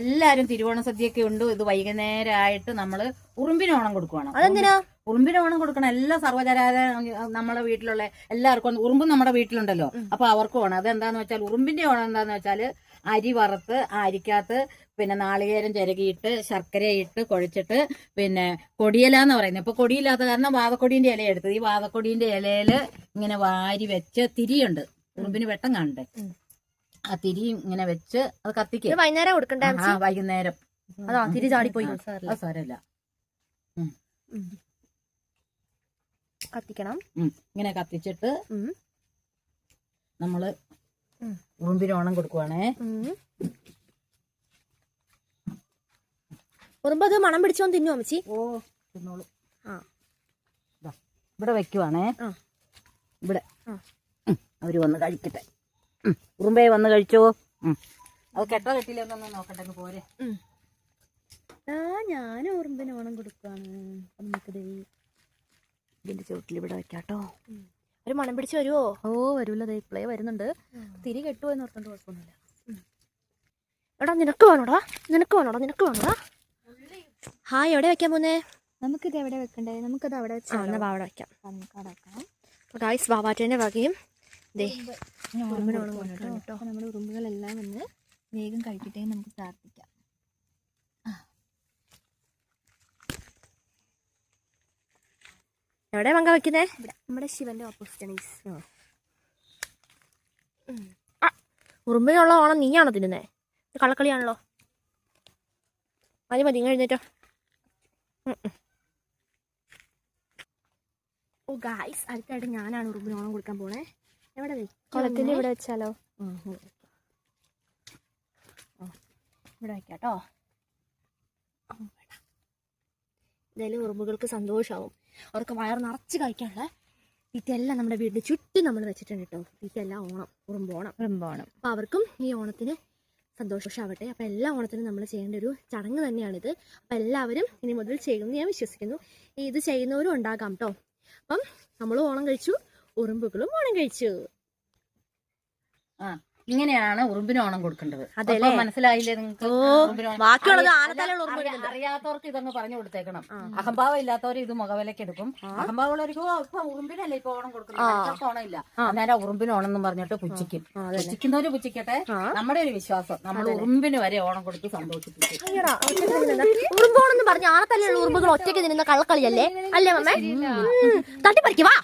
എല്ലാരും തിരുവോണ സദ്യയൊക്കെ ഉണ്ട്. ഇത് വൈകുന്നേരമായിട്ട് നമ്മള് ഉറുമ്പിന് ഓണം കൊടുക്കുവാണ്. അതെന്തിനാ ഉറുമ്പിന് ഓണം കൊടുക്കണം? എല്ലാ സർവ്വചരാചര നമ്മളെ വീട്ടിലുള്ള എല്ലാവർക്കും ഉറുമ്പും നമ്മുടെ വീട്ടിലുണ്ടല്ലോ, അപ്പൊ അവർക്കും ഓണം. അതെന്താന്ന് വെച്ചാൽ ഉറുമ്പിന്റെ ഓണം എന്താന്ന് വെച്ചാല് അരി വറുത്ത് ആ അരിക്കകത്ത് പിന്നെ നാളികേരം ചിരകിയിട്ട് ശർക്കരയിട്ട് കുഴച്ചിട്ട് പിന്നെ കൊടിയില എന്ന് പറയുന്നത്. ഇപ്പൊ കൊടിയില്ലാത്ത കാരണം വാതക്കൊടിന്റെ ഇല എടുത്തത്. ഈ വാതക്കൊടിന്റെ ഇലയില് ഇങ്ങനെ വാരി വെച്ച് തിരിയുണ്ട്, ഉറുമ്പിന് വെട്ടം കാണണ്ടേ, ആ തിരി ഇങ്ങനെ വെച്ച് അത് കത്തിക്കുക. വൈകുന്നേരം കൊടുക്കണ്ടേ? ആ വൈകുന്നേരം. അതാ തിരി ചാടിപ്പോയി. സാരമില്ല, കത്തിക്കണം. ഇങ്ങനെ കത്തിച്ചിട്ട് നമ്മള് ഉറുമ്പിന് ഓണം കൊടുക്കുവാണേ. ഉറുമ്പ് അത് മണം പിടിച്ചോന്ന് തിന്നു അമ്മച്ചി? ഓ തിന്നോളൂ. ഇവിടെ വെക്കുവാണേ, ഇവിടെ അവര് വന്ന് കഴിക്കട്ടെ. ഉറുമ്പേ വന്ന് കഴിച്ചോ. അത് കെട്ടോ കെട്ടിയില്ലെന്നൊന്നും നോക്കട്ടെ, പോരെ. ഞാൻ ഉറുമ്പിന് ഓണം കൊടുക്കാണ്. നമുക്കിത് ഇതിന്റെ ചുവട്ടിൽ ഇവിടെ വെക്കാട്ടോ. ഒരു മണം പിടിച്ച് വരുവോ? ഓ വരൂല, ഇപ്പളേ വരുന്നുണ്ട്. തിരി കെട്ടുമോ എന്ന് ഓർത്തോണ്ട് കുഴപ്പമൊന്നുമില്ല. എടാ നിനക്ക് വേണോടാ, നിനക്ക് വേണോടാ, നിനക്ക് വേണോടാ. ഹായ്, എവിടെ വെക്കാൻ പോന്നേ? നമുക്കിത് എവിടെ വെക്കണ്ടേ? നമുക്കത് അവിടെ അവിടെ വെക്കാം. ഗായ്സ്, ബാബാറ്റേന്റെ വകയും നമ്മുടെ ഉറുമ്പുകളെല്ലാം ഒന്ന് വേഗം കഴിക്കട്ടെ, നമുക്ക് പ്രാർത്ഥിക്കാം. എവിടെ മങ്ക വെക്കുന്നേ? നമ്മുടെ ശിവന്റെ ഓപ്പോസിറ്റ്. ഉറുമ്പിനുള്ള ഓണം നീയാണോ തിന്നുന്നേ? കള്ളക്കളിയാണല്ലോ. മതി മതി, ഇങ്ങ് എഴുന്നേറ്റോ. ഓ ഗായ്സ്, അടുത്തായിട്ട് ഞാനാണ് ഉറുമ്പിന് ഓണം കൊടുക്കാൻ പോണേ. എവിടെ കുളത്തിന്റെ ഇവിടെ വെച്ചാലോ? ഇവിടെ വെക്കാട്ടോ. എന്തായാലും ഉറുമ്പുകൾക്ക് സന്തോഷമാവും. അവർക്ക് വയർ നിറച്ച് കഴിക്കാനുള്ള തീറ്റയെല്ലാം നമ്മുടെ വീടിന് ചുറ്റും നമ്മൾ വെച്ചിട്ടുണ്ട് കേട്ടോ. തീറ്റയെല്ലാം ഓണം, ഉറുമ്പോണം. അപ്പൊ അവർക്കും ഈ ഓണത്തിന് സന്തോഷമാവട്ടെ. അപ്പം എല്ലാ ഓണത്തിനും നമ്മൾ ചെയ്യേണ്ട ഒരു ചടങ്ങ് തന്നെയാണിത്. അപ്പം എല്ലാവരും ഇനി മുതൽ ചെയ്യുമെന്ന് ഞാൻ വിശ്വസിക്കുന്നു. ഇത് ചെയ്യുന്നവരും ഉണ്ടാകാം കേട്ടോ. അപ്പം നമ്മൾ ഓണം കഴിച്ചു, ഉറുമ്പുകളും ഓണം കഴിച്ചു. ഇങ്ങനെയാണ് ഉറുമ്പിന് ഓണം കൊടുക്കേണ്ടത്. അതെല്ലേ? മനസ്സിലായില്ലേ നിങ്ങൾക്ക്? ബാക്കിയുള്ളത് അറിയാത്തവർക്ക് ഇതങ്ങ് പറഞ്ഞു കൊടുത്തേക്കണം. അഹംഭാവം ഇല്ലാത്തവർ ഇത് മുഖവിലക്ക് എടുക്കും. അഹംഭാവമുള്ളവർക്ക് ഇപ്പൊ ഉറുമ്പിനല്ലേ ഇപ്പൊ ഓണം കൊടുക്കുന്നത്, ഓണം ഇല്ല. അന്നേരം ഉറുമ്പിന് ഓണം എന്ന് പറഞ്ഞിട്ട് പുച്ഛിക്കും. പുച്ഛിക്കുന്നവര് പുച്ഛിക്കട്ടെ. നമ്മുടെ ഒരു വിശ്വാസം, നമ്മൾ ഉറുമ്പിന് വരെ ഓണം കൊടുത്ത് സന്തോഷിപ്പിക്കും. ഉറുമ്പോണെന്ന് പറഞ്ഞ ആണത്തല്ലേ ഉറുമ്പുകൾ ഒറ്റയ്ക്ക് നിന്ന കള്ളക്കളിയല്ലേ? അല്ലേ മമ്മേ? തട്ടിപ്പറിക്കുവാ.